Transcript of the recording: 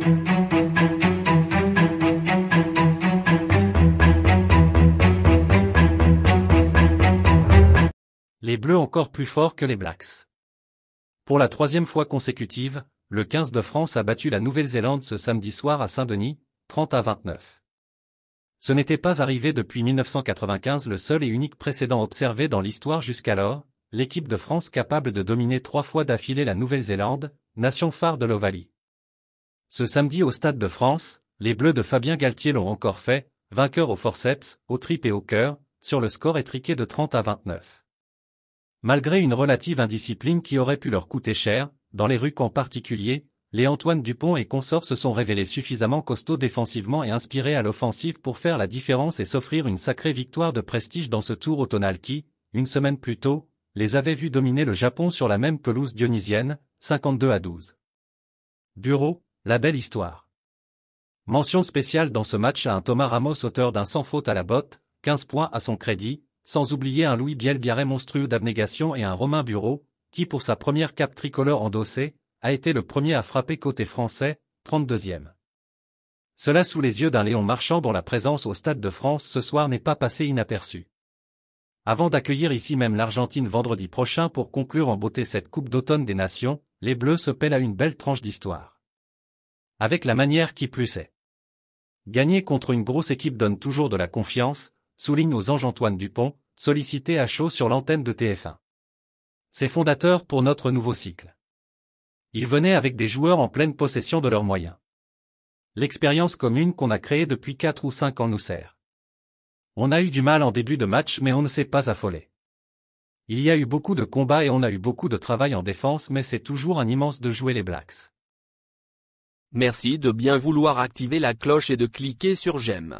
Les Bleus encore plus forts que les Blacks. Pour la troisième fois consécutive, le 15 de France a battu la Nouvelle-Zélande ce samedi soir à Saint-Denis, 30-29. Ce n'était pas arrivé depuis 1995, le seul et unique précédent observé dans l'histoire jusqu'alors, l'équipe de France capable de dominer 3 fois d'affilée la Nouvelle-Zélande, nation phare de l'Ovalie. Ce samedi au Stade de France, les Bleus de Fabien Galtier l'ont encore fait, vainqueurs au forceps, aux tripes et au cœur, sur le score étriqué de 30-29. Malgré une relative indiscipline qui aurait pu leur coûter cher, dans les rucks en particulier, les Antoine Dupont et consorts se sont révélés suffisamment costauds défensivement et inspirés à l'offensive pour faire la différence et s'offrir une sacrée victoire de prestige dans ce tour automnal qui, une semaine plus tôt, les avait vus dominer le Japon sur la même pelouse dionysienne, 52-12. Bureau, la belle histoire. Mention spéciale dans ce match à un Thomas Ramos auteur d'un sans faute à la botte, 15 points à son crédit, sans oublier un Louis Bielbiarré monstrueux d'abnégation et un Romain Bureau, qui pour sa première cape tricolore endossée, a été le premier à frapper côté français, 32e. Cela sous les yeux d'un Léon Marchand dont la présence au Stade de France ce soir n'est pas passée inaperçue. Avant d'accueillir ici même l'Argentine vendredi prochain pour conclure en beauté cette Coupe d'automne des Nations, les Bleus se pèlent à une belle tranche d'histoire. Avec la manière qui plus est. Gagner contre une grosse équipe donne toujours de la confiance, souligne aux anges Antoine Dupont, sollicité à chaud sur l'antenne de TF1. C'est fondateur pour notre nouveau cycle. Il venait avec des joueurs en pleine possession de leurs moyens. L'expérience commune qu'on a créée depuis 4 ou 5 ans nous sert. On a eu du mal en début de match mais on ne s'est pas affolé. Il y a eu beaucoup de combats et on a eu beaucoup de travail en défense mais c'est toujours un immense de jouer les Blacks. Merci de bien vouloir activer la cloche et de cliquer sur j'aime.